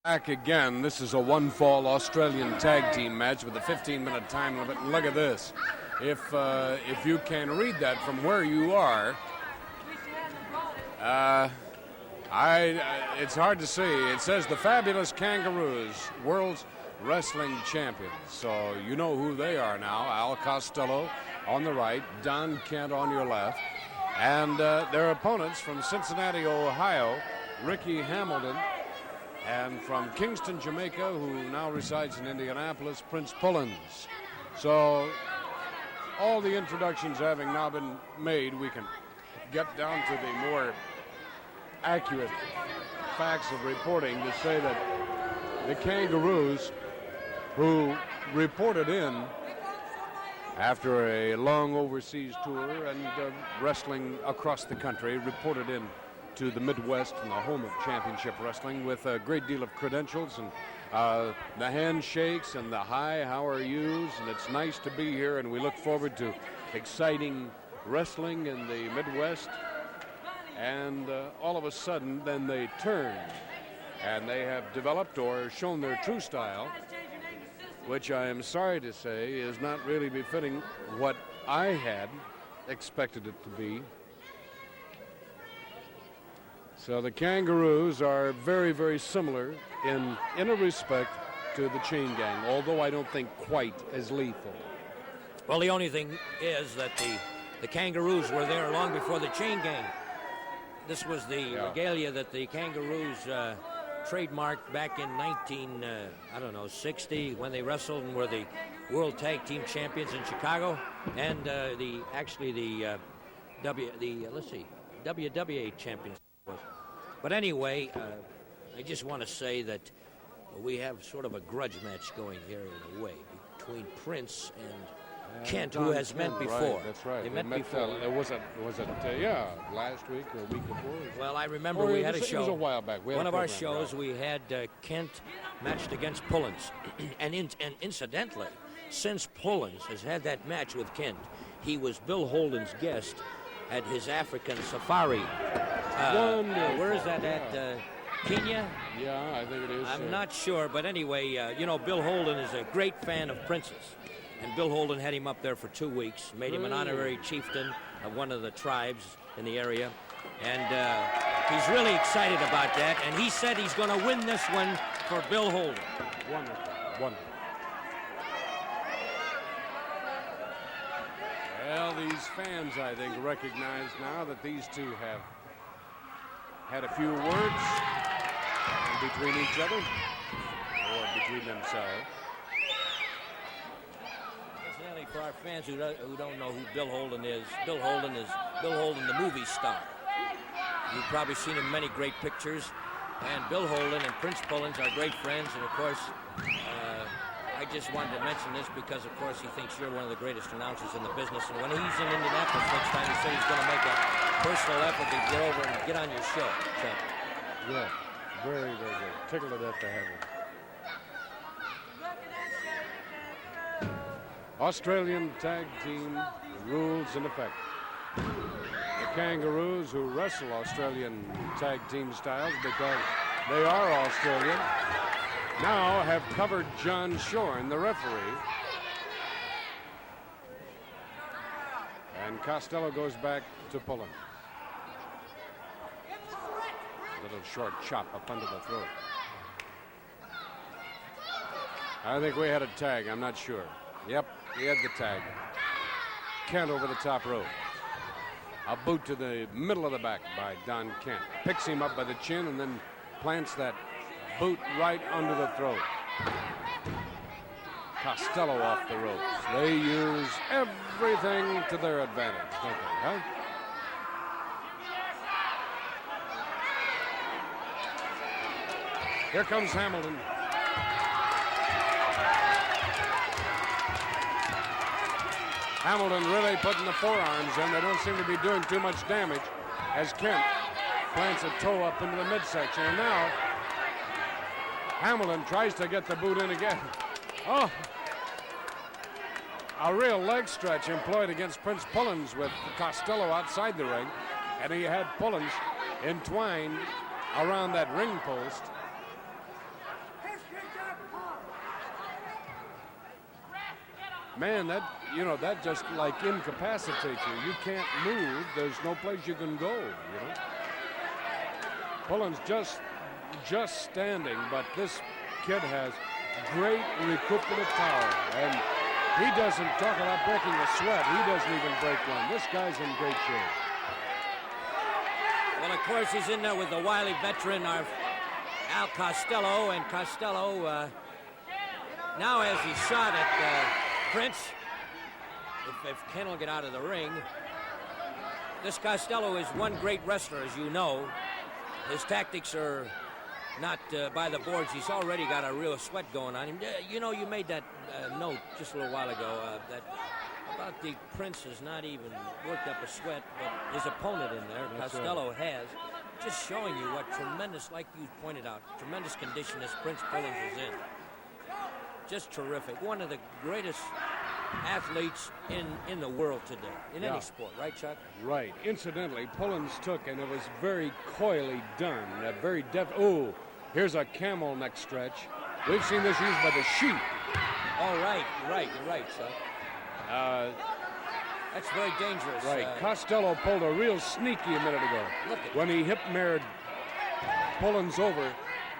Back again. This is a one-fall Australian tag team match with a 15-minute time limit. And look at this. If you can read that from where you are, it's hard to see. It says the Fabulous Kangaroos, World's Wrestling Champions. So you know who they are now. Al Costello on the right, Don Kent on your left, and their opponents from Cincinnati, Ohio, Ricky Hamilton. And from Kingston, Jamaica, who now resides in Indianapolis, Prince Pullins. So all the introductions having now been made, we can get down to the more accurate facts of reporting to say that the Kangaroos, who reported in after a long overseas tour and wrestling across the country, reported in to the Midwest and the home of championship wrestling with a great deal of credentials and the handshakes and the hi, how are yous, and it's nice to be here, and we look forward to exciting wrestling in the Midwest. And all of a sudden, then they turn, and they have developed or shown their true style, which I am sorry to say is not really befitting what I had expected it to be. So the Kangaroos are very, very similar in a respect to the Chain Gang, although I don't think quite as lethal. Well, the only thing is that the Kangaroos were there long before the Chain Gang. This was the regalia that the Kangaroos trademarked back in 60 when they wrestled and were the World Tag Team Champions in Chicago, and the WWA champions. But anyway, I just want to say that we have sort of a grudge match going here in a way between Prince and Kent, who has met before. Right, that's right. They met before. Was it last week or a week before? Well, I remember we had a show. It was a while back. One of our shows, we had Kent matched against Pullins. and incidentally, since Pullins has had that match with Kent, he was Bill Holden's guest at his African safari. Where is that at? Kenya? Yeah, I think it is. I'm not sure, but anyway, Bill Holden is a great fan of Prince's. And Bill Holden had him up there for 2 weeks, made him an honorary chieftain of one of the tribes in the area. And he's really excited about that. And he said he's going to win this one for Bill Holden. Wonderful. Well, these fans, I think, recognize now that these two have had a few words between each other or between themselves. Incidentally, for our fans who don't know who Bill Holden is Bill Holden, the movie star. You've probably seen him in many great pictures. And Bill Holden and Prince Pullins are great friends. And, of course, I just wanted to mention this because, of course, he thinks you're one of the greatest announcers in the business. And when he's in Indianapolis next time, he said he's going to make a personal effort to get over and get on your show. So. Yeah, very, very good. Tickled to death to have him. Australian tag team rules in effect. The Kangaroos, who wrestle Australian tag team styles because they are Australian, now have covered John Shorn, the referee. And Costello goes back to Pullins. Little short chop up under the throat. I think we had a tag. I'm not sure. Yep, we had the tag. Kent over the top rope. A boot to the middle of the back by Don Kent. Picks him up by the chin and then plants that boot right under the throat. Costello off the ropes. They use everything to their advantage, don't they, huh? Here comes Hamilton. Hamilton really putting the forearms in. They don't seem to be doing too much damage as Kent plants a toe up into the midsection. And now Hamilton tries to get the boot in again. Oh, a real leg stretch employed against Prince Pullins with Costello outside the ring. And he had Pullins entwined around that ring post. man, that just like incapacitates you. You can't move. There's no place you can go, Pullins just standing, but this kid has great recuperative power, and he doesn't talk about breaking a sweat. He doesn't even break one. This guy's in great shape. Well, of course, he's in there with the wily veteran, Al Costello, and Costello, now as he shot at Prince, if Ken will get out of the ring, this Costello is one great wrestler, as you know. His tactics are not by the boards. He's already got a real sweat going on him. You made that note just a little while ago that about the Prince has not even worked up a sweat, but his opponent in there, That's Costello, right. has. Just showing you what tremendous, like you pointed out, tremendous condition this Prince Pullins is in. Just terrific. One of the greatest athletes in the world today, in any sport, right, Chuck? Right. Incidentally, Pullins took, and it was very coyly done, very oh, here's a camel neck stretch. We've seen this used by the sheep. Oh, right, you're right, Chuck. That's very dangerous. Right. Costello pulled a real sneaky a minute ago. Look at when he hip-married Pullins over,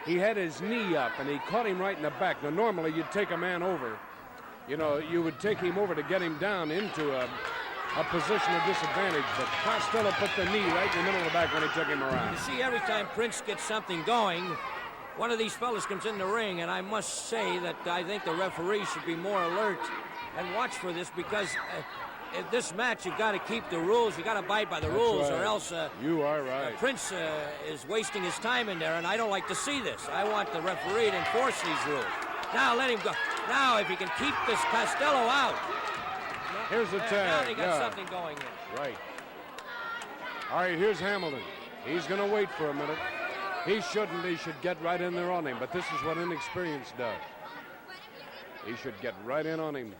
he had his knee up, and he caught him right in the back. Now, normally, you'd take a man over. You would take him over to get him down into a position of disadvantage, but Costello put the knee right in the middle of the back when he took him around. You see, every time Prince gets something going, one of these fellas comes in the ring, and I must say that I think the referee should be more alert and watch for this, because in this match, you've got to keep the rules. You've got to abide by the rules, right. or else you are right. Prince is wasting his time in there, and I don't like to see this. I want the referee to enforce these rules. Now let him go. Now, if he can keep this Costello out. Here's the tag. Now they got something going in. Right. All right, here's Hamilton. He's going to wait for a minute. He shouldn't. He should get right in there on him, but this is what inexperience does. He should get right in on him.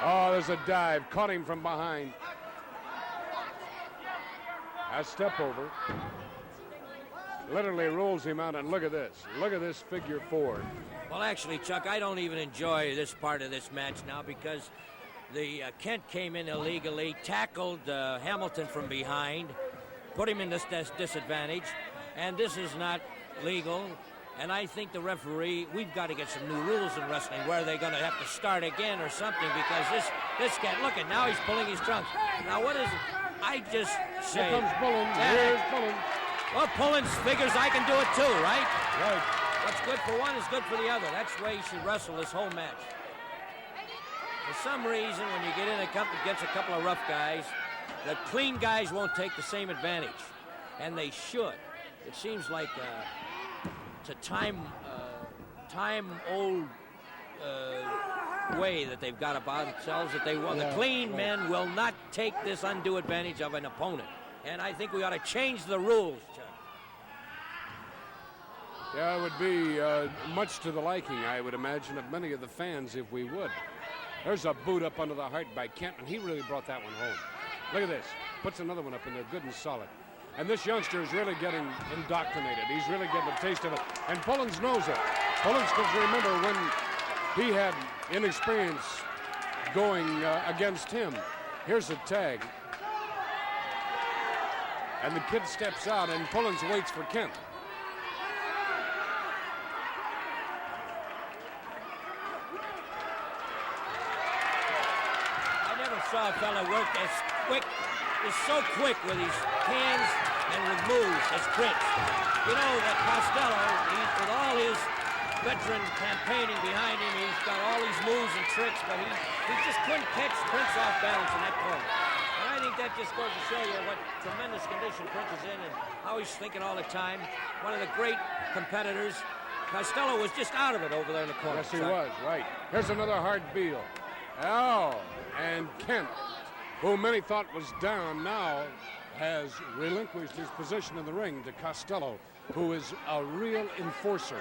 Oh, there's a dive. Caught him from behind. A step over. Literally rolls him out, and look at this. Look at this figure four. Well, actually, Chuck, I don't even enjoy this part of this match now, because the Kent came in illegally, tackled Hamilton from behind, put him in this disadvantage, and this is not legal. And I think the referee, we've got to get some new rules in wrestling, where they're going to have to start again or something, because this cat, look at, now he's pulling his trunks. Now, what is it? I just say... Here comes Pullins. Here's Pullins. Well, Pullins figures I can do it too, right? Right. What's good for one is good for the other. That's the way you should wrestle this whole match. For some reason, when you get in against a couple of rough guys, the clean guys won't take the same advantage, and they should. It seems like it's a time-old way that they've got about themselves, that they want. The clean men will not take this undue advantage of an opponent, and I think we ought to change the rules, Chuck. Yeah, it would be much to the liking, I would imagine, of many of the fans if we would. There's a boot up under the heart by Kent, and he really brought that one home. Look at this. Puts another one up in there, good and solid. And this youngster is really getting indoctrinated. He's really getting a taste of it. And Pullins knows it. Pullins can remember when he had inexperience going against him. Here's a tag. And the kid steps out, and Pullins waits for Kent. I never saw a fella work as quick, is so quick with his hands and with moves as Prince. You know that Costello, with all his veteran campaigning behind him, he's got all these moves and tricks, but he just couldn't catch Prince off balance in that corner. And I think that just goes to show you what tremendous condition Prince is in and how he's thinking all the time. One of the great competitors. Costello was just out of it over there in the corner. Yes, he was, right. Here's another hard deal. Oh, and Kent, who many thought was down, now has relinquished his position in the ring to Costello, who is a real enforcer.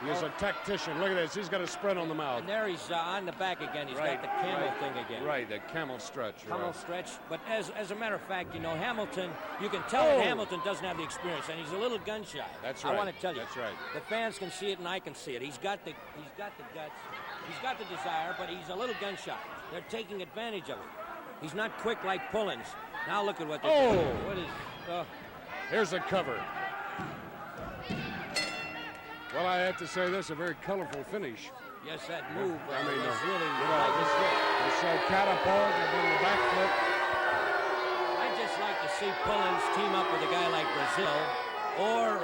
He is a tactician. Look at this. He's got a spread on the mouth. And there he's on the back again. He's got the camel thing again. Right, the camel stretch. Camel stretch. But as a matter of fact, you know, Hamilton, you can tell that Hamilton doesn't have the experience, and he's a little gun shy. That's right. I want to tell you. That's right. The fans can see it, and I can see it. He's got the guts. He's got the desire, but he's a little gun shy. They're taking advantage of it. He's not quick like Pullins. Now look at what they're doing. What is... Here's a cover. Well, I have to say this, a very colorful finish. Yes, that move I mean, was really... the show catapult and then the backflip. I'd just like to see Pullins team up with a guy like Brazil or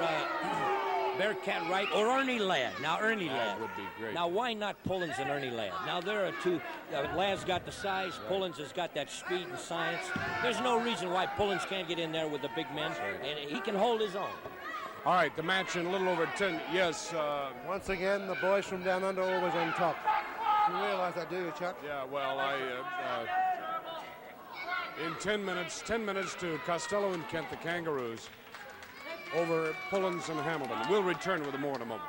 Bearcat Wright or Ernie Ladd. Now, Ernie Ladd would be great. Now, why not Pullins and Ernie Ladd? Now, there are two. Ladd's got the size. Right. Pullins has got that speed and science. There's no reason why Pullins can't get in there with the big men, and he can hold his own. All right, the match in a little over 10. Yes. Once again, the boys from down under always on top. You realize that, do you, Chuck? Yeah, well, in 10 minutes to Costello and Kent, the Kangaroos, over Pullins and Hamilton. We'll return with more in a moment.